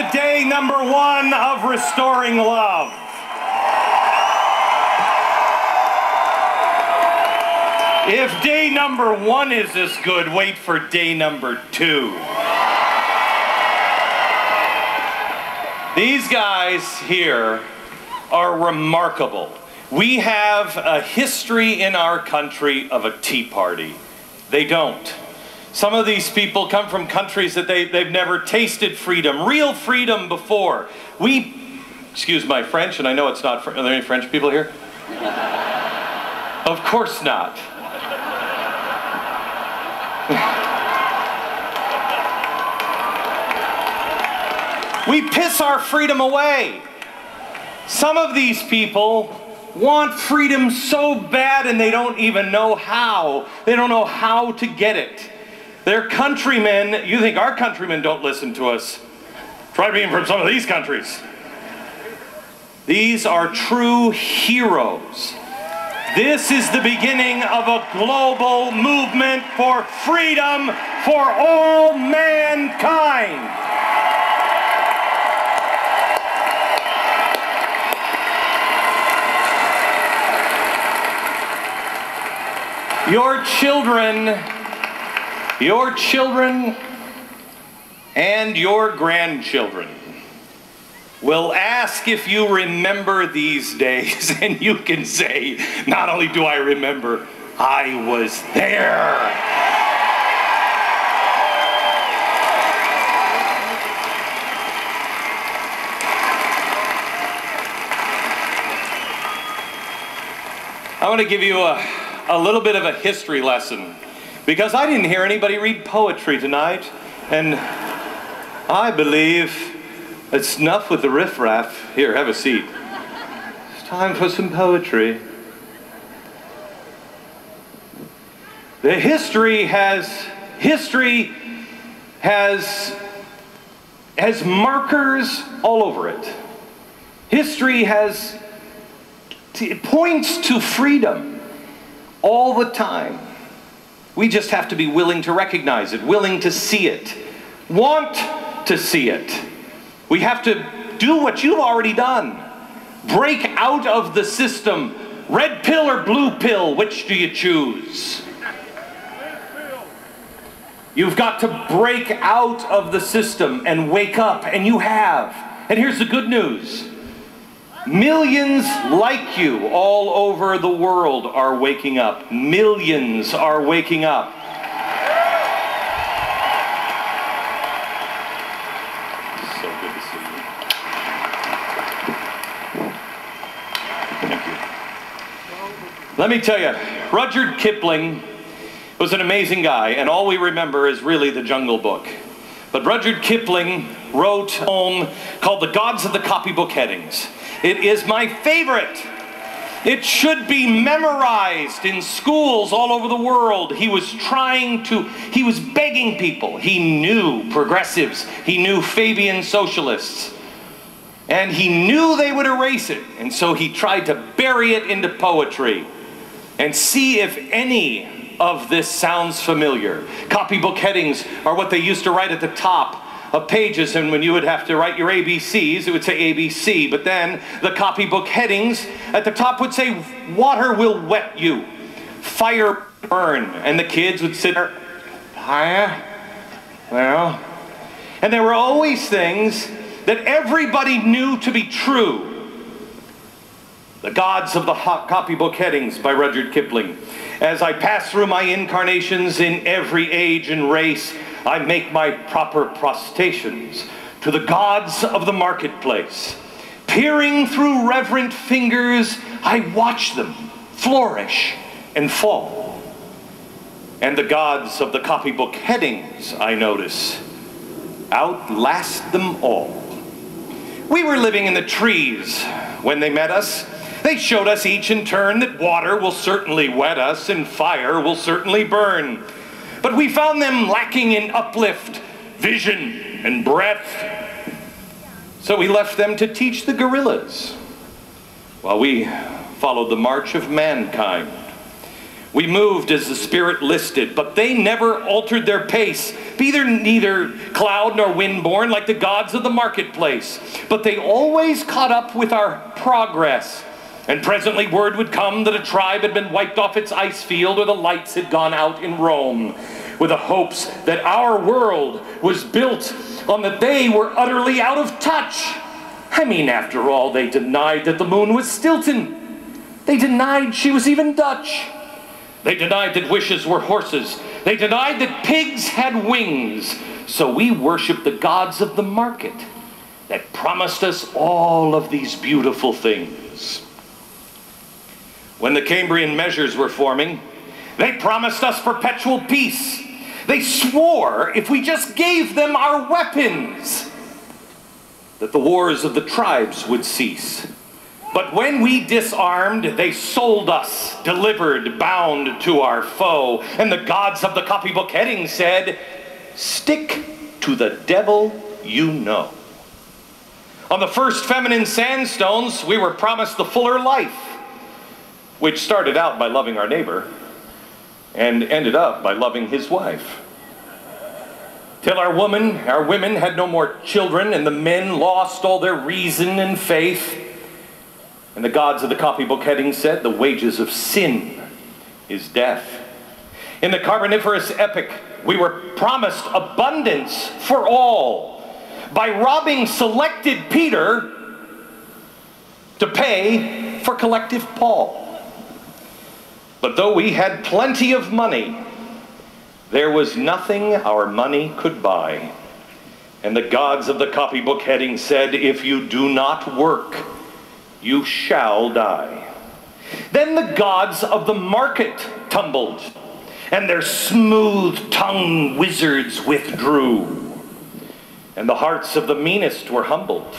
to day number 1 of Restoring Love. If day number 1 is as good, wait for day number 2. These guys here are remarkable. We have a history in our country of a Tea Party. They don't. Some of these people come from countries that they've never tasted freedom, real freedom before. Excuse my French, and I know it's not, are there any French people here? Of course not. We piss our freedom away. Some of these people want freedom so bad and they don't even know how. They don't know how to get it. They're countrymen. You think our countrymen don't listen to us? Try being from some of these countries. These are true heroes. This is the beginning of a global movement for freedom for all mankind. Your children and your grandchildren will ask if you remember these days, and you can say, not only do I remember, I was there. I want to give you a little bit of a history lesson, because I didn't hear anybody read poetry tonight, and I believe it's enough with the riffraff. Here, have a seat. It's time for some poetry. The history has markers all over it. History it points to freedom all the time. We just have to be willing to recognize it, willing to see it, want to see it. We have to do what you've already done. Break out of the system. Red pill or blue pill, which do you choose? You've got to break out of the system and wake up, and you have. And here's the good news. Millions like you all over the world are waking up. Millions are waking up. So good to see you. Thank you. Let me tell you, Rudyard Kipling was an amazing guy, and all we remember is really the Jungle Book. But Rudyard Kipling wrote a poem called The Gods of the Copybook Headings. It is my favorite. It should be memorized in schools all over the world. He was begging people. He knew progressives. He knew Fabian socialists. And he knew they would erase it. And so he tried to bury it into poetry and see if any of this sounds familiar. Copybook headings are what they used to write at the top of pages, and when you would have to write your ABCs, it would say ABC, but then the copybook headings at the top would say, water will wet you, fire burn, and the kids would sit there, fire, well, and there were always things that everybody knew to be true. The Gods of the Copybook Headings by Rudyard Kipling. As I pass through my incarnations in every age and race, I make my proper prostrations to the gods of the marketplace. Peering through reverent fingers, I watch them flourish and fall. And the gods of the copybook headings, I notice, outlast them all. We were living in the trees when they met us. They showed us each in turn that water will certainly wet us and fire will certainly burn. But we found them lacking in uplift, vision, and breadth. So we left them to teach the gorillas, while we followed the march of mankind. We moved as the Spirit listed, but they never altered their pace, neither cloud nor wind born like the gods of the marketplace. But they always caught up with our progress. And presently word would come that a tribe had been wiped off its ice field, or the lights had gone out in Rome, with the hopes that our world was built on that they were utterly out of touch. I mean, after all, they denied that the moon was Stilton. They denied she was even Dutch. They denied that wishes were horses. They denied that pigs had wings. So we worship the gods of the market that promised us all of these beautiful things. When the Cambrian measures were forming, they promised us perpetual peace. They swore if we just gave them our weapons, that the wars of the tribes would cease. But when we disarmed, they sold us, delivered, bound to our foe. And the gods of the copybook heading said, stick to the devil you know. On the first feminine sandstones, we were promised the fuller life, which started out by loving our neighbor and ended up by loving his wife. Till our women had no more children, and the men lost all their reason and faith. And the gods of the copybook heading said, the wages of sin is death. In the Carboniferous epoch, we were promised abundance for all by robbing selected Peter to pay for collective Paul. But though we had plenty of money, there was nothing our money could buy. And the gods of the copybook heading said, if you do not work, you shall die. Then the gods of the market tumbled, and their smooth-tongued wizards withdrew. And the hearts of the meanest were humbled,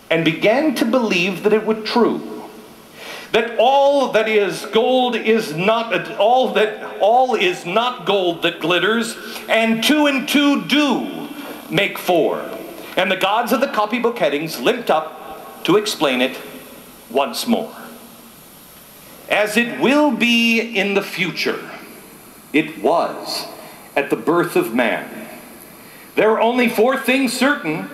and began to believe that it was true, that all is not gold that glitters, and two do make four. And the gods of the copybook headings limped up to explain it once more. As it will be in the future, it was at the birth of man. There are only four things certain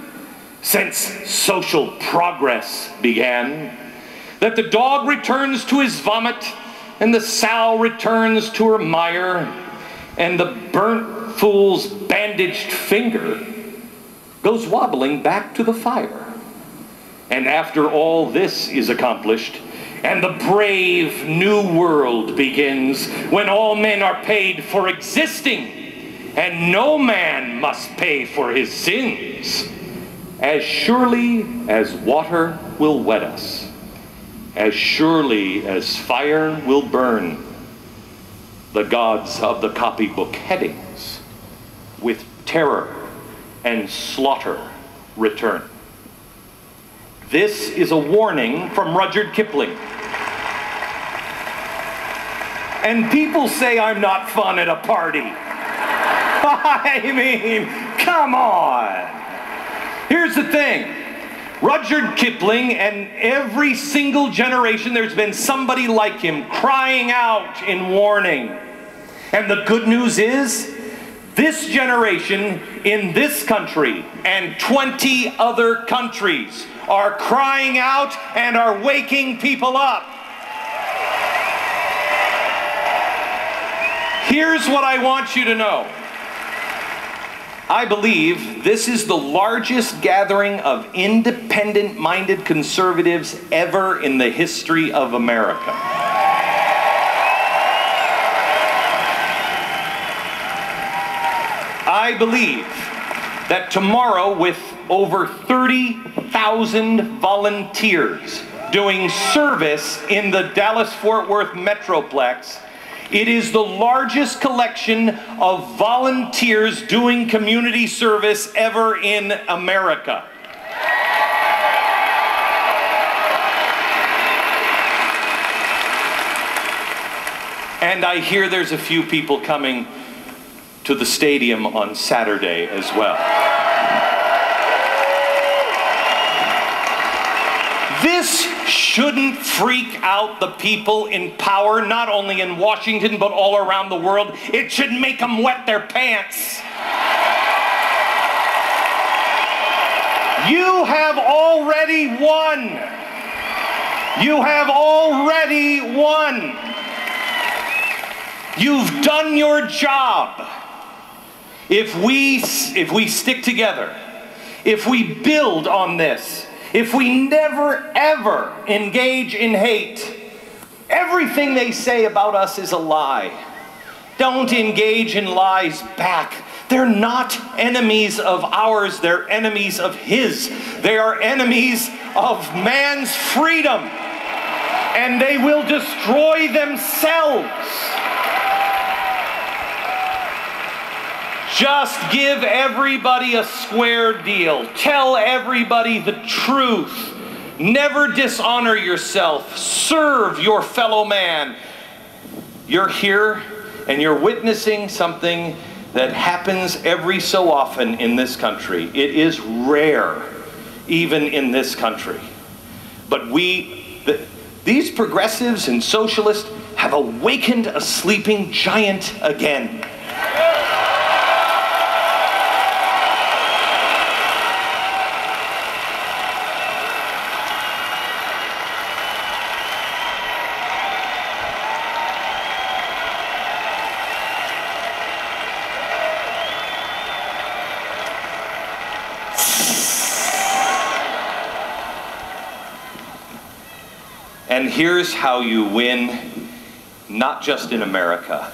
since social progress began: that the dog returns to his vomit, and the sow returns to her mire, and the burnt fool's bandaged finger goes wobbling back to the fire. And after all this is accomplished, and the brave new world begins, when all men are paid for existing, and no man must pay for his sins, as surely as water will wet us, as surely as fire will burn, the gods of the copybook headings with terror and slaughter return. This is a warning from Rudyard Kipling. And people say I'm not fun at a party. I mean, come on. Here's the thing. Rudyard Kipling, and every single generation there's been somebody like him crying out in warning. And the good news is, this generation in this country and 20 other countries are crying out and are waking people up. Here's what I want you to know. I believe this is the largest gathering of independent-minded conservatives ever in the history of America. I believe that tomorrow, with over 30,000 volunteers doing service in the Dallas-Fort Worth Metroplex, it is the largest collection of volunteers doing community service ever in America. And I hear there's a few people coming to the stadium on Saturday as well. This shouldn't freak out the people in power, not only in Washington, but all around the world. It should make them wet their pants. You have already won. You have already won. You've done your job. If we stick together, if we build on this, if we never ever engage in hate, everything they say about us is a lie. Don't engage in lies back. They're not enemies of ours, they're enemies of his. They are enemies of man's freedom, and they will destroy themselves. Just give everybody a square deal. Tell everybody the truth. Never dishonor yourself. Serve your fellow man. You're here and you're witnessing something that happens every so often in this country. It is rare, even in this country. But these progressives and socialists have awakened a sleeping giant again. And here's how you win, not just in America.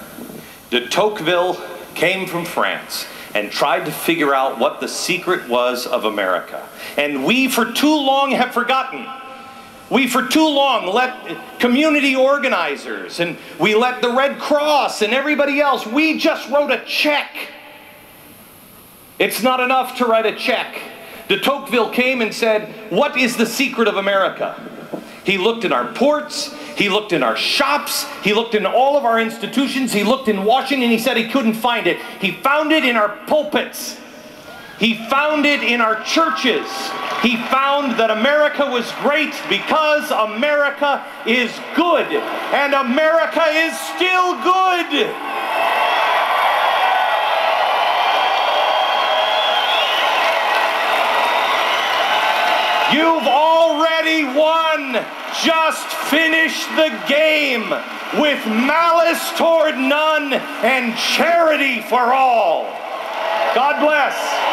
De Tocqueville came from France and tried to figure out what the secret was of America. And we for too long have forgotten. We for too long let community organizers, and we let the Red Cross and everybody else, we just wrote a check. It's not enough to write a check. De Tocqueville came and said, what is the secret of America? He looked in our ports, he looked in our shops, he looked in all of our institutions, he looked in Washington, he said he couldn't find it. He found it in our pulpits. He found it in our churches. He found that America was great because America is good, and America is still good. You've already won. Just finish the game with malice toward none and charity for all. God bless.